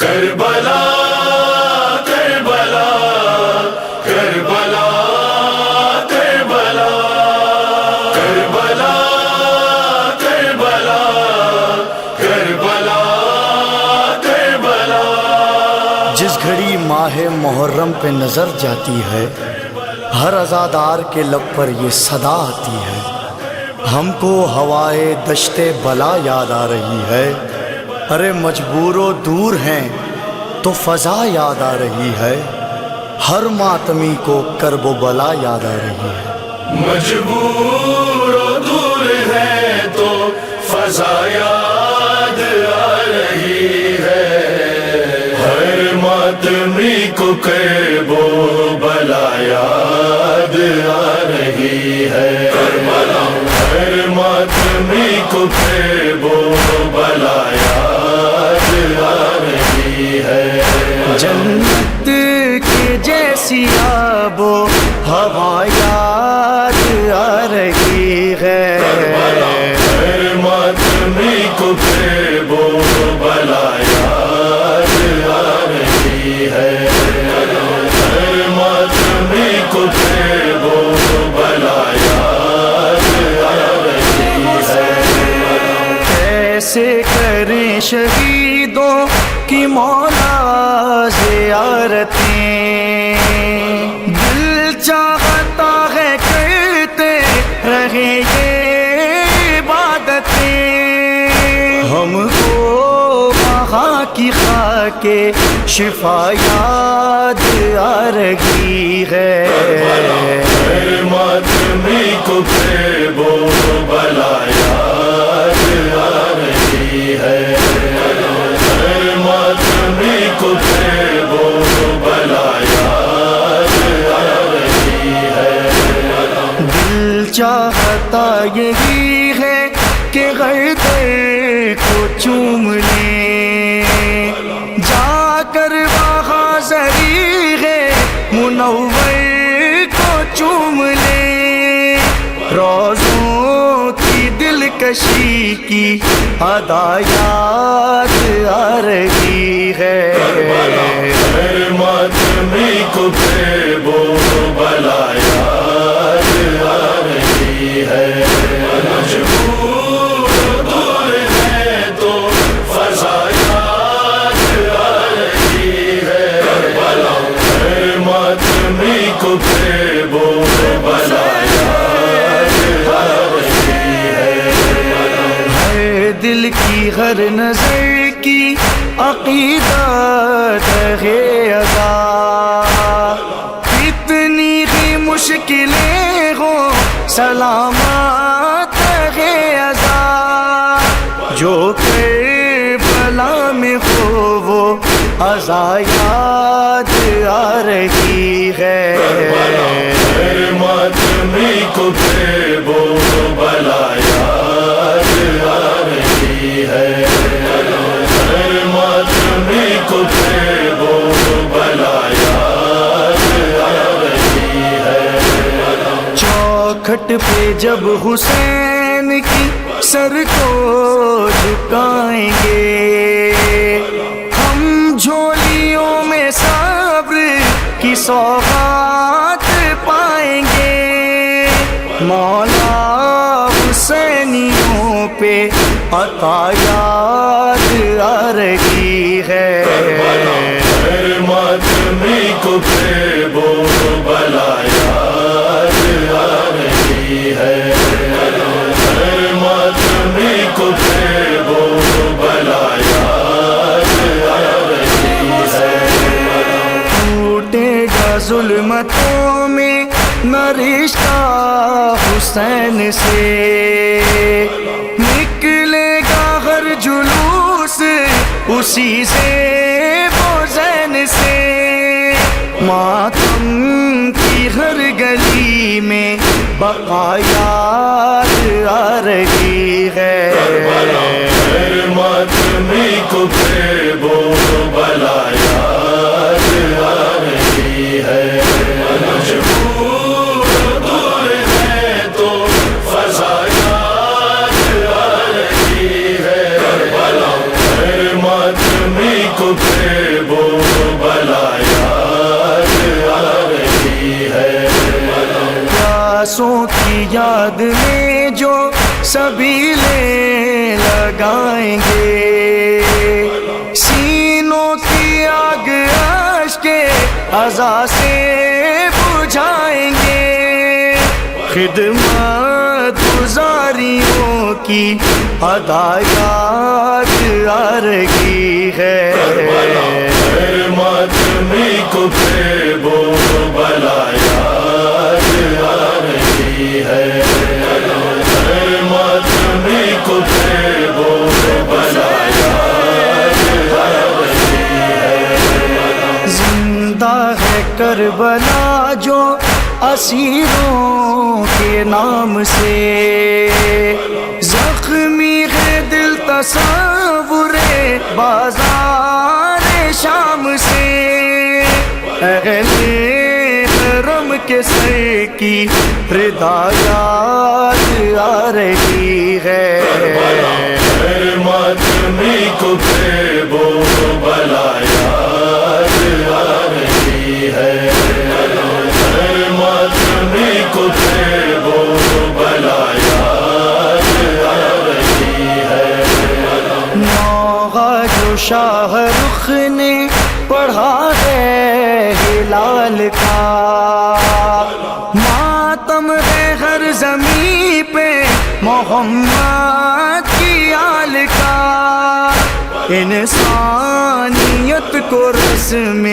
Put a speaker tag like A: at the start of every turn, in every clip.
A: کربلا کربلا کربلا کربلا کربلا کربلا کربلا کربلا۔
B: جس گھڑی ماہ محرم پہ نظر جاتی ہے، ہر عزادار کے لب پر یہ صدا آتی ہے۔ ہم کو ہوائے دشت بلا یاد آ رہی ہے، ارے مجبور و دور ہیں تو فضا یاد آ رہی ہے، ہر ماتمی کو کرب و بلا یاد آ رہی ہے۔
A: مجبور و دور ہے تو فضا یاد آ رہی ہے، ہر ماتمی کو کرب و بلا یاد آ رہی ہے، کربلا ہر ماتمی کو کرب و بلا یاد آ رہی ہے۔
B: جنت کے جیسی آب و ہوا یاد آ رہی ہے،
A: ہر ماتمی کو کرب و بلا یاد آ رہی ہے، ہر ماتمی کو کرب و بلا یاد آ رہی ہے۔
B: کیسے کریں شہیدوں کی مولا زیارتیں، دل چاہتا ہے کرتے رہے یہ عبادتیں، ہم کو وہاں کی خاک شفا یاد آ رہی ہے۔
A: ہر ماتمی کو کرب و بلا یاد آ رہی ہے، ہر ماتمی کو کرب و بلا یاد آ رہی ہے۔
B: دل چاہتا یہی ہے کہ غیدر کو چوم لیں، جا کر وہاں ضریح منور کو چوم لیں، روزوں کی دلکشی کی ادا یاد آ رہی ہے۔
A: ہر ماتمی کو کرب و بلا یاد آ رہی ہے، مجبور دور ہے تو فضا یاد آ رہی ہے، کربلا ہر ماتمی کو کرب و بلا یاد آ رہی ہے۔
B: ہر دل کی ہر نظر کی عقیدت ہے ادا، کتنی ہی مشکلیں ہوں سلامت ہے ازا، جو کربلا میں ہو وہ ازا یاد آ رہی ہے۔
A: ہر ماتمی کو کرب و بلا یاد آ رہی ہے، ہر ماتمی کو کرب و بلا یاد آ رہی ہے۔
B: چوکھٹ پہ جب حسین کی سر کو جھکائیں گے، ہم جھولیوں میں صبر کی سوغات پائیں گے، مولا حسینیوں پہ عطا یاد آ رہی ہے۔
A: ہر ماتمی کو کرب و بلا یاد آ رہی ہے، ہر ماتمی کو کرب و بلا یاد آ رہی ہے۔
B: ٹوٹے گا ظلمتوں میں نہ رشتہ حسین سے، نکلے گا ہر جلوس اسی سے حسین سے، ماتم کی ہر گلی میں بقا یاد آ رہی ہے۔
A: ہر ماتمی کو کرب و بلا یاد آ رہی ہے، مجبور دور ہے تو فضا یاد آ رہی ہے، کربلا ہر ماتمی کو پھر وہ بلا یاد آ رہی ہے
B: پیاسوں کی یاد میں جو سبیلیں لگائیں گے سینوں کی آگ اشک عزا سے بجھائیں گے خدمت گزاریوں کی ادا یاد آ رہی ہے
A: ہر ماتمی کو پھر وہ بلا یاد آ رہی ہے ہر ماتمی کو پھر وہ بلا یاد آ رہی ہے
B: زندہ ہے کربلا جو اسیروں کے نام سے زخمی ہے دل تصور بازار شام سے اہل حرم کے سر کی ردا یاد آ رہی ہے
A: ہر ماتمی کو پھر وہ بلا یاد آ رہی ہے ہر ماتمی کو پھر وہ بلا یاد آ رہی ہے
B: نوغہ جو شاہ رخ نے پڑھا ہے ہلال کا ماتم ہے ہر زمین پہ محمد کی آل کا انسانیت کو رسم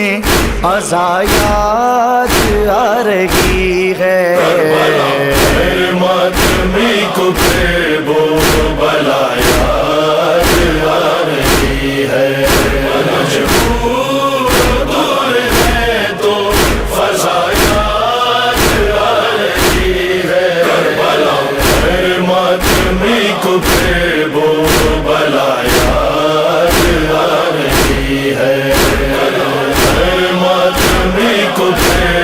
B: عزا یاد آ رہی ہے
A: ہر ماتمی کو پھر وہ بلا یاد آ رہی ہے مجبور دور ہے تو فضا یاد آ رہی ہے کربلا ہر ماتمی کو پھر وہ بلا یاد آ رہی ہے ہر ماتمی کو پھر